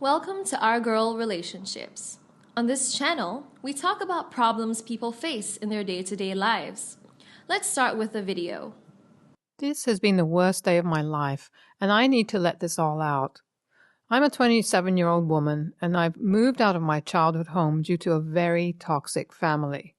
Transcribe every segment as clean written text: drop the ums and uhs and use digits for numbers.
Welcome to Our Girl Relationships. On this channel, we talk about problems people face in their day-to-day lives. Let's start with a video. This has been the worst day of my life, and I need to let this all out. I'm a 27-year-old woman, and I've moved out of my childhood home due to a very toxic family.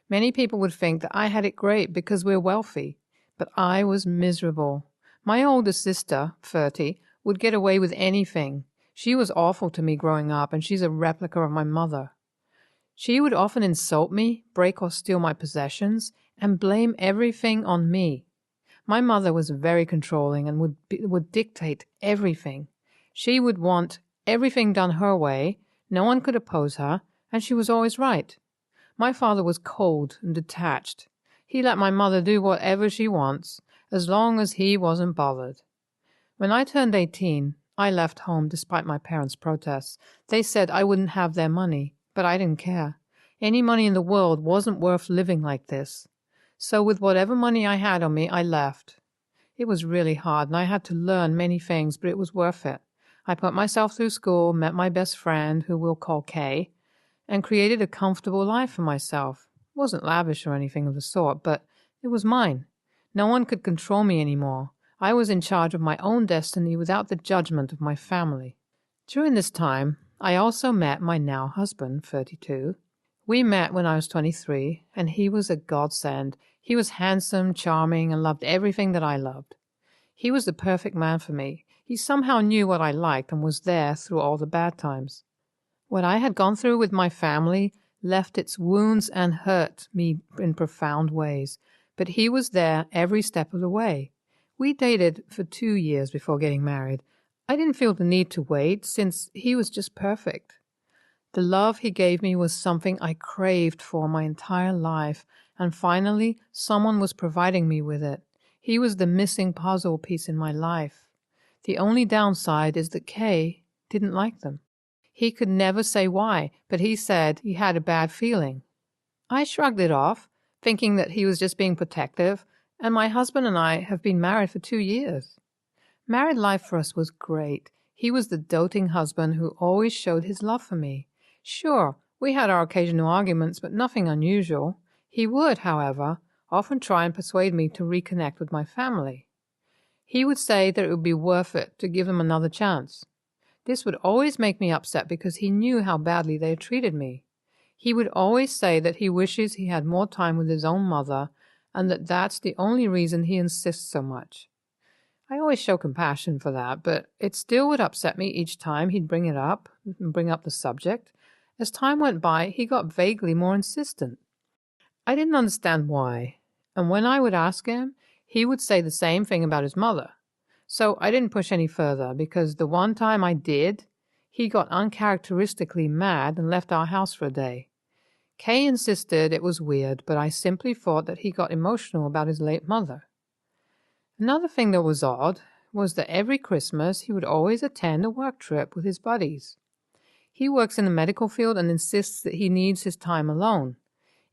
Many people would think that I had it great because we're wealthy, but I was miserable. My older sister, 30, would get away with anything. She was awful to me growing up, and she's a replica of my mother. She would often insult me, break or steal my possessions, and blame everything on me. My mother was very controlling and would dictate everything. She would want everything done her way, no one could oppose her, and she was always right. My father was cold and detached. He let my mother do whatever she wants, as long as he wasn't bothered. When I turned 18, I left home despite my parents' protests. They said I wouldn't have their money, but I didn't care. Any money in the world wasn't worth living like this. So with whatever money I had on me, I left. It was really hard, and I had to learn many things, but it was worth it. I put myself through school, met my best friend, who we'll call Kay, and created a comfortable life for myself. It wasn't lavish or anything of the sort, but it was mine. No one could control me anymore. I was in charge of my own destiny without the judgment of my family. During this time, I also met my now husband, 32. We met when I was 23, and he was a godsend. He was handsome, charming, and loved everything that I loved. He was the perfect man for me. He somehow knew what I liked and was there through all the bad times. What I had gone through with my family left its wounds and hurt me in profound ways, but he was there every step of the way. We dated for 2 years before getting married. I didn't feel the need to wait, since he was just perfect. The love he gave me was something I craved for my entire life, and finally someone was providing me with it. He was the missing puzzle piece in my life. The only downside is that Kay didn't like them. He could never say why, but he said he had a bad feeling. I shrugged it off, thinking that he was just being protective, and my husband and I have been married for 2 years. Married life for us was great. He was the doting husband who always showed his love for me. Sure, we had our occasional arguments, but nothing unusual. He would, however, often try and persuade me to reconnect with my family. He would say that it would be worth it to give them another chance. This would always make me upset because he knew how badly they had treated me. He would always say that he wishes he had more time with his own mother, and that that's the only reason he insists so much. I always show compassion for that, but it still would upset me each time he'd bring it up and bring up the subject. As time went by, he got vaguely more insistent. I didn't understand why, and when I would ask him, he would say the same thing about his mother. So I didn't push any further, because the one time I did, he got uncharacteristically mad and left our house for a day. Kay insisted it was weird, but I simply thought that he got emotional about his late mother. Another thing that was odd was that every Christmas he would always attend a work trip with his buddies. He works in the medical field and insists that he needs his time alone.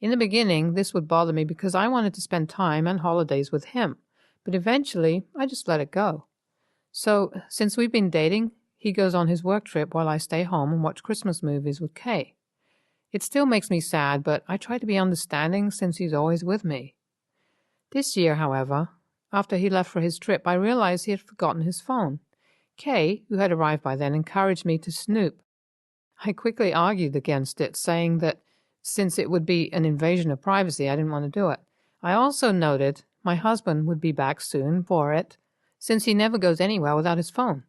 In the beginning, this would bother me because I wanted to spend time and holidays with him, but eventually I just let it go. So, since we've been dating, he goes on his work trip while I stay home and watch Christmas movies with Kay. It still makes me sad, but I try to be understanding since he's always with me. This year, however, after he left for his trip, I realized he had forgotten his phone. Kay, who had arrived by then, encouraged me to snoop. I quickly argued against it, saying that since it would be an invasion of privacy, I didn't want to do it. I also noted my husband would be back soon for it, since he never goes anywhere without his phone.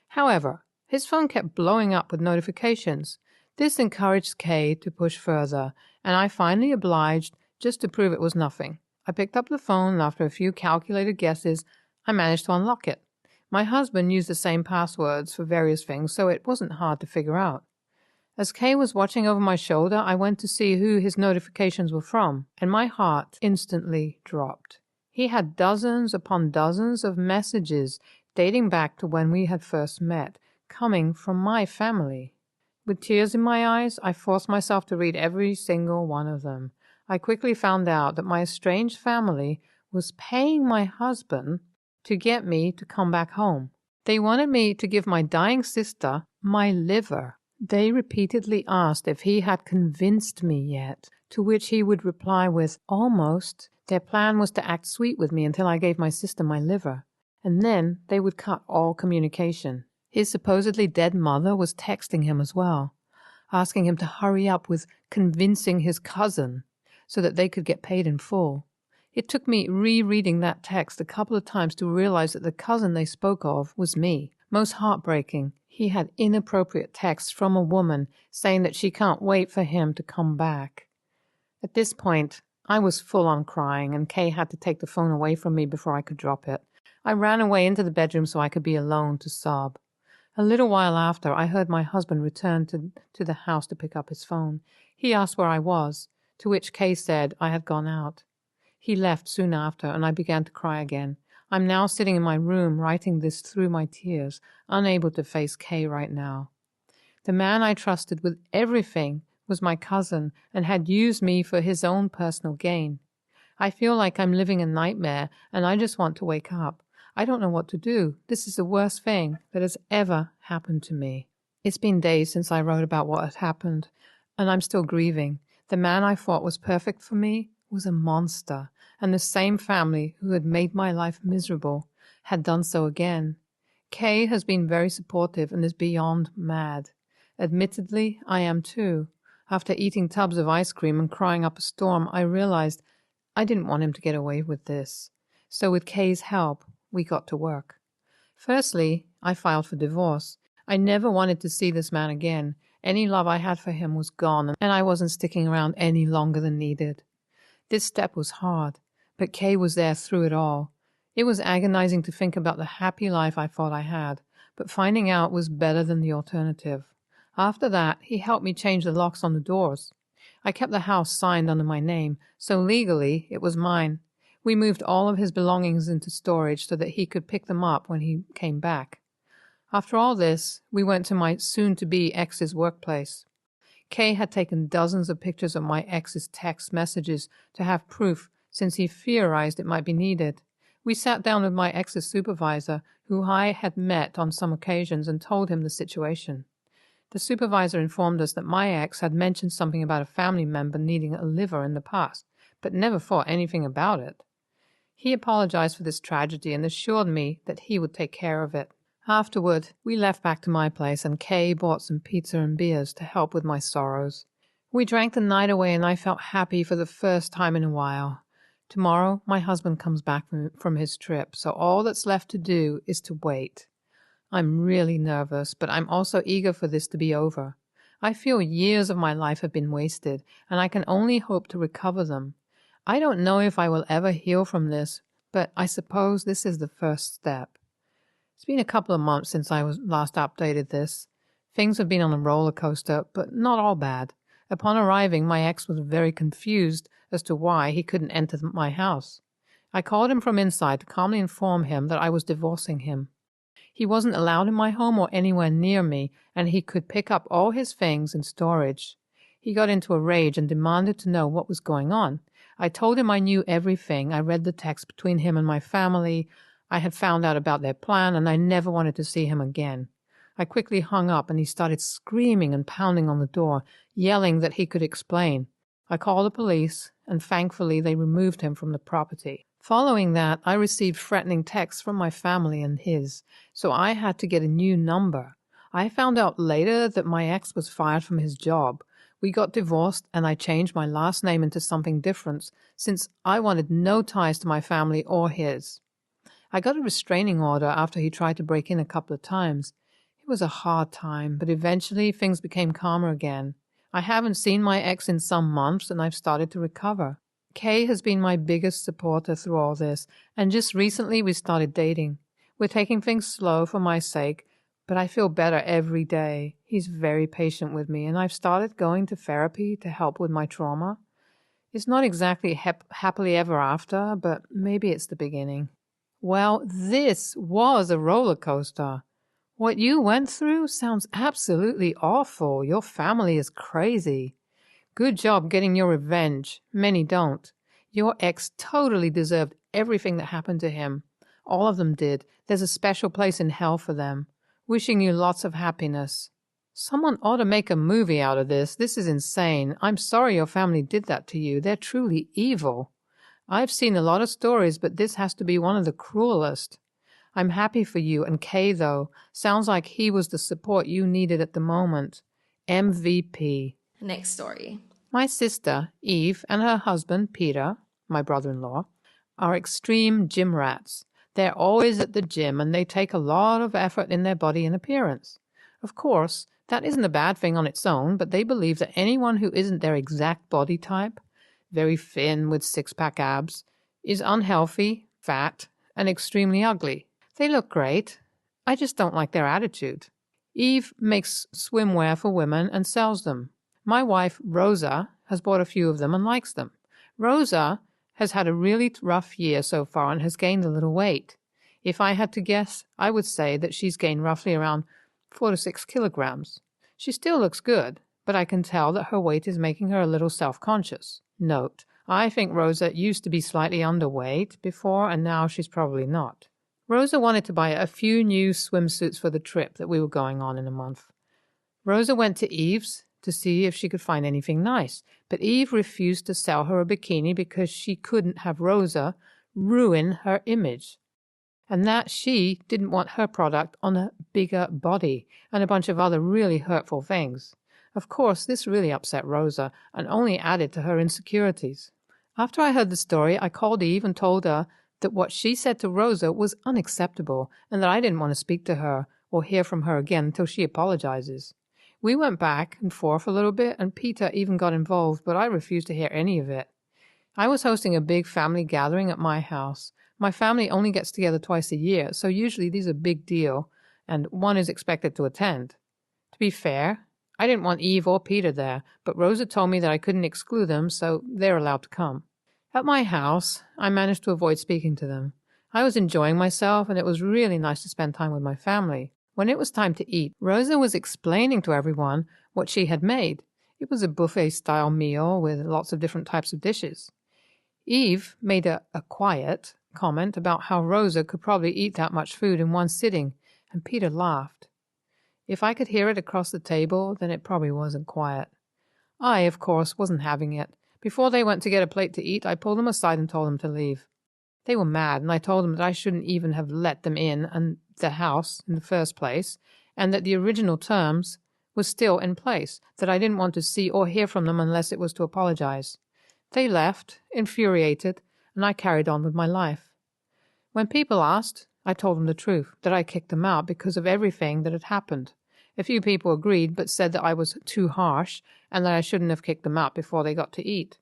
However, his phone kept blowing up with notifications. This encouraged Kay to push further, and I finally obliged just to prove it was nothing. I picked up the phone, and after a few calculated guesses, I managed to unlock it. My husband used the same passwords for various things, so it wasn't hard to figure out. As Kay was watching over my shoulder, I went to see who his notifications were from, and my heart instantly dropped. He had dozens upon dozens of messages dating back to when we had first met, coming from my family. With tears in my eyes, I forced myself to read every single one of them. I quickly found out that my estranged family was paying my husband to get me to come back home. They wanted me to give my dying sister my liver. They repeatedly asked if he had convinced me yet, to which he would reply with, almost. Their plan was to act sweet with me until I gave my sister my liver, and then they would cut all communication. His supposedly dead mother was texting him as well, asking him to hurry up with convincing his cousin so that they could get paid in full. It took me rereading that text a couple of times to realize that the cousin they spoke of was me. Most heartbreaking, he had inappropriate texts from a woman saying that she can't wait for him to come back. At this point, I was full on crying, and Kay had to take the phone away from me before I could drop it. I ran away into the bedroom so I could be alone to sob. A little while after, I heard my husband return to the house to pick up his phone. He asked where I was, to which Kay said I had gone out. He left soon after, and I began to cry again. I'm now sitting in my room writing this through my tears, unable to face Kay right now. The man I trusted with everything was my cousin and had used me for his own personal gain. I feel like I'm living a nightmare, and I just want to wake up. I don't know what to do. This is the worst thing that has ever happened to me. It's been days since I wrote about what had happened, and I'm still grieving. The man I thought was perfect for me was a monster, and the same family who had made my life miserable had done so again. Kay has been very supportive and is beyond mad. Admittedly, I am too. After eating tubs of ice cream and crying up a storm, I realized I didn't want him to get away with this. So with Kay's help, we got to work. Firstly, I filed for divorce. I never wanted to see this man again. Any love I had for him was gone, and I wasn't sticking around any longer than needed. This step was hard, but Kay was there through it all. It was agonizing to think about the happy life I thought I had, but finding out was better than the alternative. After that, he helped me change the locks on the doors. I kept the house signed under my name, so legally it was mine. We moved all of his belongings into storage so that he could pick them up when he came back. After all this, we went to my soon-to-be ex's workplace. Kay had taken dozens of pictures of my ex's text messages to have proof, since he theorized it might be needed. We sat down with my ex's supervisor, who I had met on some occasions, and told him the situation. The supervisor informed us that my ex had mentioned something about a family member needing a liver in the past, but never thought anything about it. He apologized for this tragedy and assured me that he would take care of it. Afterward, we left back to my place, and Kay bought some pizza and beers to help with my sorrows. We drank the night away, and I felt happy for the first time in a while. Tomorrow, my husband comes back from his trip, so all that's left to do is to wait. I'm really nervous, but I'm also eager for this to be over. I feel years of my life have been wasted, and I can only hope to recover them. I don't know if I will ever heal from this, but I suppose this is the first step. It's been a couple of months since I was last updated this. Things have been on a roller coaster, but not all bad. Upon arriving, my ex was very confused as to why he couldn't enter my house. I called him from inside to calmly inform him that I was divorcing him. He wasn't allowed in my home or anywhere near me, and he could pick up all his things in storage. He got into a rage and demanded to know what was going on. I told him I knew everything. I read the text between him and my family. I had found out about their plan, and I never wanted to see him again. I quickly hung up, and he started screaming and pounding on the door, yelling that he could explain. I called the police, and thankfully they removed him from the property. Following that, I received threatening texts from my family and his, so I had to get a new number. I found out later that my ex was fired from his job. We got divorced, and I changed my last name into something different, since I wanted no ties to my family or his. I got a restraining order after he tried to break in a couple of times. It was a hard time, but eventually things became calmer again. I haven't seen my ex in some months, and I've started to recover. Kay has been my biggest supporter through all this, and just recently we started dating. We're taking things slow for my sake, but I feel better every day. He's very patient with me, and I've started going to therapy to help with my trauma. It's not exactly happily ever after, but maybe it's the beginning. Well, this was a roller coaster. What you went through sounds absolutely awful. Your family is crazy. Good job getting your revenge. Many don't. Your ex totally deserved everything that happened to him. All of them did. There's a special place in hell for them. Wishing you lots of happiness. Someone ought to make a movie out of this. This is insane. I'm sorry your family did that to you. They're truly evil. I've seen a lot of stories, but this has to be one of the cruelest. I'm happy for you and Kay, though. Sounds like he was the support you needed at the moment. MVP. Next story. My sister, Eve, and her husband, Peter, my brother-in-law, are extreme gym rats. They're always at the gym and they take a lot of effort in their body and appearance. Of course, that isn't a bad thing on its own, but they believe that anyone who isn't their exact body type, very thin with six-pack abs, is unhealthy, fat, and extremely ugly. They look great. I just don't like their attitude. Eve makes swimwear for women and sells them. My wife, Rosa, has bought a few of them and likes them. Rosa has had a really rough year so far and has gained a little weight. If I had to guess, I would say that she's gained roughly around 4 to 6 kilograms. She still looks good, but I can tell that her weight is making her a little self-conscious. Note, I think Rosa used to be slightly underweight before, and now she's probably not. Rosa wanted to buy a few new swimsuits for the trip that we were going on in a month. Rosa went to Eve's to see if she could find anything nice, but Eve refused to sell her a bikini because she couldn't have Rosa ruin her image, and that she didn't want her product on a bigger body, and a bunch of other really hurtful things. Of course, this really upset Rosa and only added to her insecurities. After I heard the story, I called Eve and told her that what she said to Rosa was unacceptable and that I didn't want to speak to her or hear from her again until she apologizes. We went back and forth a little bit, and Peter even got involved, but I refused to hear any of it. I was hosting a big family gathering at my house. My family only gets together twice a year, so usually these are a big deal, and one is expected to attend. To be fair, I didn't want Eve or Peter there, but Rosa told me that I couldn't exclude them, so they're allowed to come. At my house, I managed to avoid speaking to them. I was enjoying myself, and it was really nice to spend time with my family. When it was time to eat, Rosa was explaining to everyone what she had made. It was a buffet-style meal with lots of different types of dishes. Eve made a quiet comment about how Rosa could probably eat that much food in one sitting, and Peter laughed. If I could hear it across the table, then it probably wasn't quiet. I, of course, wasn't having it. Before they went to get a plate to eat, I pulled them aside and told them to leave. They were mad, and I told them that I shouldn't even have let them in and the house in the first place, and that the original terms was still in place, that I didn't want to see or hear from them unless it was to apologize. They left, infuriated, and I carried on with my life. When people asked, I told them the truth, that I kicked them out because of everything that had happened. A few people agreed, but said that I was too harsh and that I shouldn't have kicked them out before they got to eat.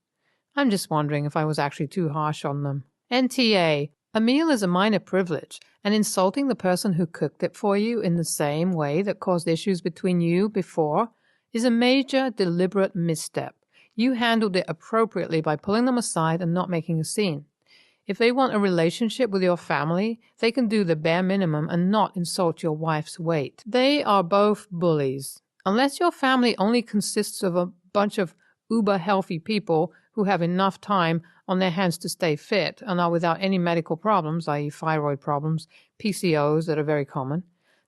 I'm just wondering if I was actually too harsh on them. NTA. A meal is a minor privilege, and insulting the person who cooked it for you in the same way that caused issues between you before is a major, deliberate misstep. You handled it appropriately by pulling them aside and not making a scene. If they want a relationship with your family, they can do the bare minimum and not insult your wife's weight. They are both bullies. Unless your family only consists of a bunch of uber-healthy people who have enough time on their hands to stay fit and are without any medical problems, i.e. thyroid problems, PCOs that are very common,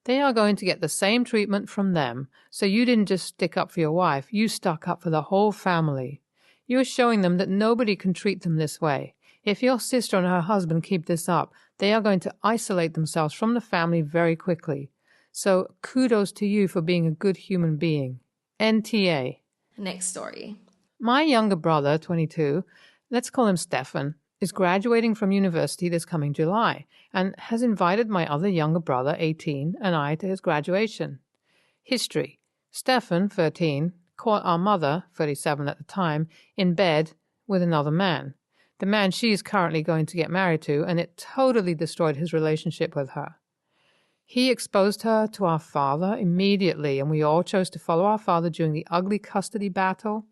they are going to get the same treatment from them. So you didn't just stick up for your wife, you stuck up for the whole family. You are showing them that nobody can treat them this way. If your sister and her husband keep this up, they are going to isolate themselves from the family very quickly. So kudos to you for being a good human being. NTA. Next story. My younger brother, 22, let's call him Stefan, is graduating from university this coming July and has invited my other younger brother, 18, and I to his graduation. History. Stefan, 13, caught our mother, 37 at the time, in bed with another man. The man she is currently going to get married to, and it totally destroyed his relationship with her. He exposed her to our father immediately, and we all chose to follow our father during the ugly custody battle,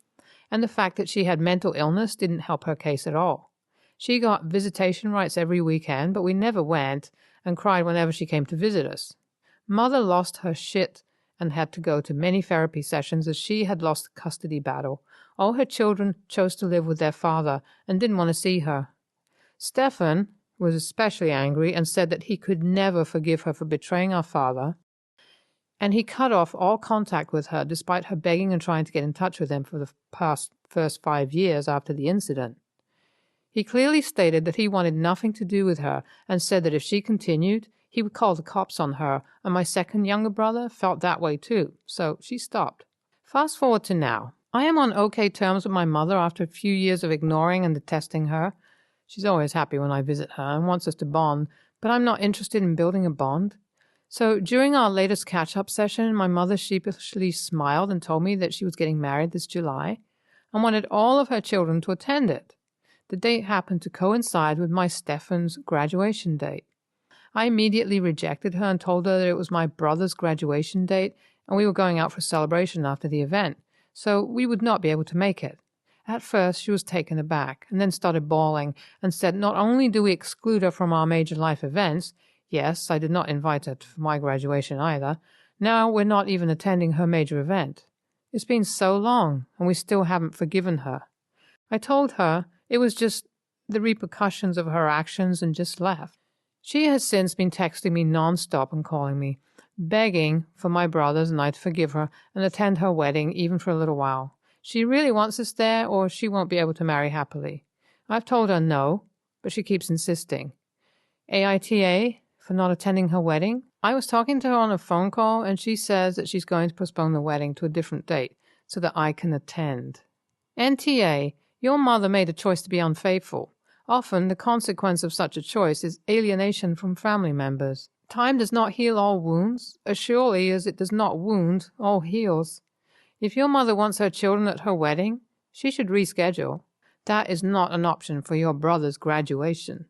and the fact that she had mental illness didn't help her case at all. She got visitation rights every weekend, but we never went, and cried whenever she came to visit us. Mother lost her shit and had to go to many therapy sessions as she had lost the custody battle. All her children chose to live with their father and didn't want to see her. Stefan was especially angry and said that he could never forgive her for betraying our father, and he cut off all contact with her despite her begging and trying to get in touch with him for the first 5 years after the incident. He clearly stated that he wanted nothing to do with her and said that if she continued, he would call the cops on her, and my second younger brother felt that way too, so she stopped. Fast forward to now. I am on okay terms with my mother after a few years of ignoring and detesting her. She's always happy when I visit her and wants us to bond, but I'm not interested in building a bond. So during our latest catch-up session, my mother sheepishly smiled and told me that she was getting married this July and wanted all of her children to attend it. The date happened to coincide with my Stefan's graduation date. I immediately rejected her and told her that it was my brother's graduation date and we were going out for a celebration after the event, so we would not be able to make it. At first, she was taken aback and then started bawling and said not only do we exclude her from our major life events, yes, I did not invite her for my graduation either, now we're not even attending her major event. It's been so long and we still haven't forgiven her. I told her it was just the repercussions of her actions and just left. She has since been texting me non-stop and calling me, begging for my brothers and I to forgive her and attend her wedding even for a little while. She really wants us there or she won't be able to marry happily. I've told her no, but she keeps insisting. AITA for not attending her wedding? I was talking to her on a phone call and she says that she's going to postpone the wedding to a different date so that I can attend. NTA, your mother made a choice to be unfaithful. Often, the consequence of such a choice is alienation from family members. Time does not heal all wounds, as surely as it does not wound all heals. If your mother wants her children at her wedding, she should reschedule. That is not an option for your brother's graduation.